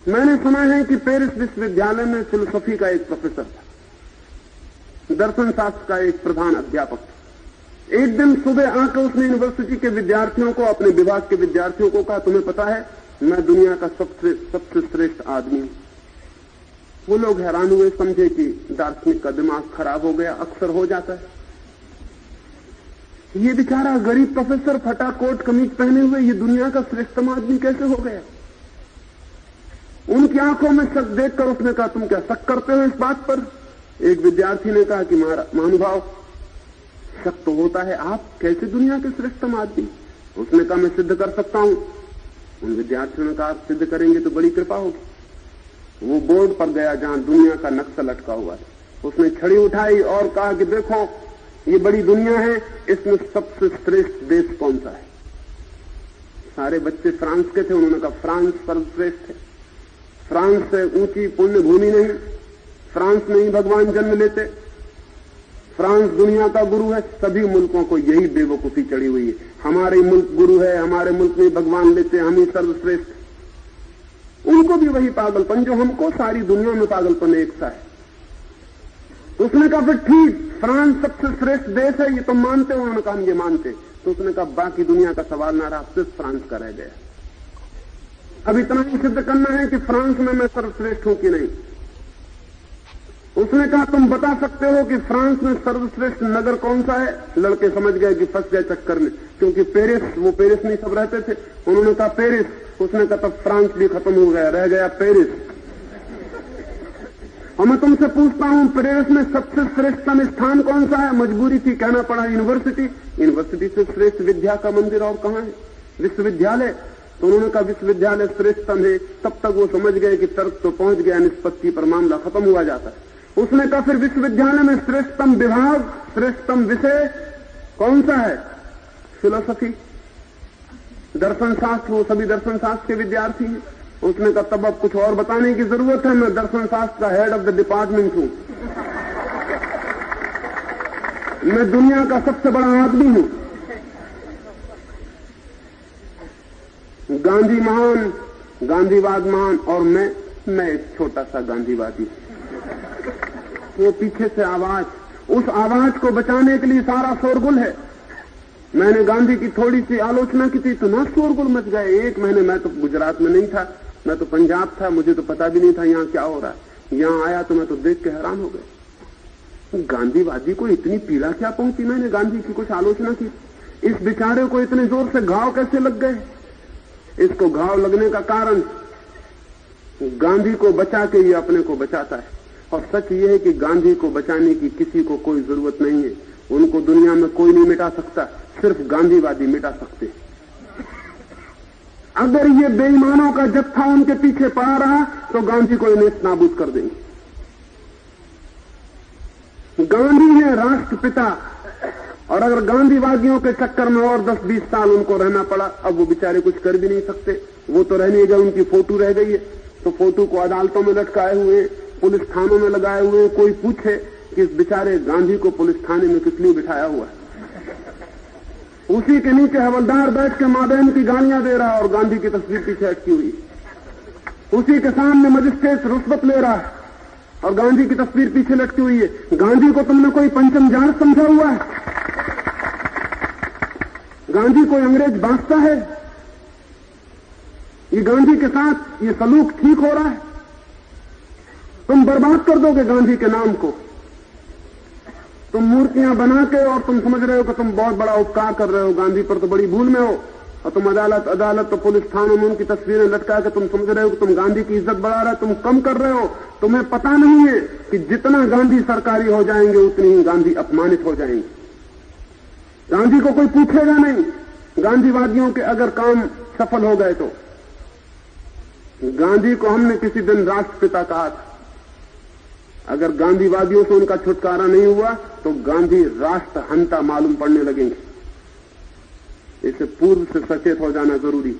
मैंने सुना है कि पेरिस विश्वविद्यालय में फिलोसफी का एक प्रोफेसर था, दर्शन शास्त्र का एक प्रधान अध्यापक था। एक दिन सुबह आकर उसने यूनिवर्सिटी के विद्यार्थियों को, अपने विभाग के विद्यार्थियों को कहा, तुम्हें पता है मैं दुनिया का सबसे श्रेष्ठ आदमी हूं। वो लोग हैरान हुए, समझे कि दार्शनिक का दिमाग खराब हो गया, अक्सर हो जाता है। ये बेचारा गरीब प्रोफेसर फटा कोट कमीज पहने हुए ये दुनिया का श्रेष्ठतम आदमी कैसे हो गया? उनकी आंखों में शक देखकर उसने कहा, तुम क्या शक करते हो इस बात पर? एक विद्यार्थी ने कहा कि महानुभाव, शक तो होता है, आप कैसे दुनिया के श्रेष्ठतम आदमी? उसने कहा, मैं सिद्ध कर सकता हूं। उन विद्यार्थियों ने कहा, आप सिद्ध करेंगे तो बड़ी कृपा होगी। वो बोर्ड पर गया जहां दुनिया का नक्शा लटका हुआ था। उसने छड़ी उठाई और कहा कि देखो, ये बड़ी दुनिया है, इसमें सबसे श्रेष्ठ देश कौन सा है? सारे बच्चे फ्रांस के थे। उन्होंने कहा, फ्रांस सर्वश्रेष्ठ है। फ्रांस से ऊंची पुण्य भूमि नहीं, फ्रांस में ही भगवान जन्म लेते, फ्रांस दुनिया का गुरु है। सभी मुल्कों को यही बेवकूफी चढ़ी हुई है, हमारे मुल्क गुरु है, हमारे मुल्क में भगवान लेते, हम ही सर्वश्रेष्ठ। उनको भी वही पागलपन जो हमको, सारी दुनिया में पागलपन एक सा है। उसने कहा, फिर ठीक, फ्रांस सबसे श्रेष्ठ देश है, ये तुम मानते हो? उन्होंने कहा, हम ये मानते। तो उसने कहा, बाकी दुनिया का सवाल ना रहा, सिर्फ फ्रांस का रह गया। अब इतना ही सिद्ध करना है कि फ्रांस में मैं सर्वश्रेष्ठ हूं कि नहीं। उसने कहा, तुम बता सकते हो कि फ्रांस में सर्वश्रेष्ठ नगर कौन सा है? लड़के समझ गए कि फंस गए चक्कर में, क्योंकि पेरिस, वो पेरिस में सब रहते थे। उन्होंने कहा, पेरिस। उसने कहा, तब फ्रांस भी खत्म हो गया, रह गया पेरिस। और मैं तुमसे पूछता हूं, पेरिस में सबसे श्रेष्ठतम स्थान कौन सा है? मजबूरी थी, कहना पड़ा यूनिवर्सिटी। यूनिवर्सिटी से श्रेष्ठ विद्या का मंदिर और कहां है? विश्वविद्यालय। तो उन्होंने कहा, विश्वविद्यालय श्रेष्ठतम है। तब तक वो समझ गए कि तर्क तो पहुंच गया, निष्पत्ति पर मामला खत्म हुआ जाता है। उसने कहा, फिर विश्वविद्यालय में श्रेष्ठतम विभाग, श्रेष्ठतम विषय कौन सा है? फिलोसफी, दर्शन शास्त्र। वो सभी दर्शन शास्त्र के विद्यार्थी हैं। उसने कहा, तब अब कुछ और बताने की जरूरत है, मैं दर्शन शास्त्र का हेड ऑफ द डिपार्टमेंट हूं, मैं दुनिया का सबसे बड़ा आदमी हूं। गांधी महान, गांधीवाद महान, और मैं एक छोटा सा गांधीवादी। वो पीछे से आवाज, उस आवाज को बचाने के लिए सारा शोरगुल है। मैंने गांधी की थोड़ी सी आलोचना की थी तो ना शोरगुल मच गए। एक महीने मैं तो गुजरात में नहीं था, मैं तो पंजाब था, मुझे तो पता भी नहीं था यहां क्या हो रहा है। यहां आया तो मैं तो देख के हैरान हो गया। गांधीवादी को इतनी पीड़ा क्या पहुंची? मैंने गांधी की कुछ आलोचना की, इस बेचारे को इतने जोर से घाव कैसे लग गए? इसको घाव लगने का कारण, गांधी को बचा के ये अपने को बचाता है। और सच ये है कि गांधी को बचाने की किसी को कोई जरूरत नहीं है। उनको दुनिया में कोई नहीं मिटा सकता, सिर्फ गांधीवादी मिटा सकते। अगर ये बेईमानों का जत्था उनके पीछे पड़ा रहा तो गांधी को इन्हें नाबूद कर देंगे। गांधी है राष्ट्रपिता, और अगर गांधीवादियों के चक्कर में और 10-20 साल उनको रहना पड़ा, अब वो बेचारे कुछ कर भी नहीं सकते। वो तो रह नहीं गए, उनकी फोटो रह गई है, तो फोटो को अदालतों में लटकाए हुए, पुलिस थानों में लगाए हुए। कोई पूछे कि इस बेचारे गांधी को पुलिस थाने में किस लिए बिठाया हुआ है? उसी के नीचे हवलदार बैठ के माँ बहन की गालियां दे रहा है और गांधी की तस्वीर पीछे अटकी हुई। उसी के सामने मजिस्ट्रेट रुश्वत ले रहा है और गांधी की तस्वीर पीछे लटकी हुई है। गांधी को तुमने कोई पंचम जाल समझा हुआ है? गांधी कोई अंग्रेज बादशाह है? ये गांधी के साथ ये सलूक ठीक हो रहा है? तुम बर्बाद कर दोगे गांधी के नाम को। तुम मूर्तियां बना के और तुम समझ रहे हो कि तुम बहुत बड़ा उपकार कर रहे हो गांधी पर, तो बड़ी भूल में हो। और तुम अदालत तो पुलिस थानों में उनकी तस्वीरें लटका के तुम समझ रहे हो कि तुम गांधी की इज्जत बढ़ा रहे हो। तुम कम कर रहे हो। तुम्हें पता नहीं है कि जितना गांधी सरकारी हो जाएंगे उतनी ही गांधी अपमानित हो जाएंगे। गांधी को कोई पूछेगा नहीं। गांधीवादियों के अगर काम सफल हो गए तो, गांधी को हमने किसी दिन राष्ट्रपिता कहा था, अगर गांधीवादियों से उनका छुटकारा नहीं हुआ तो गांधी राष्ट्रहंता मालूम पड़ने लगेंगे। इससे पूर्व से सचेत हो जाना जरूरी।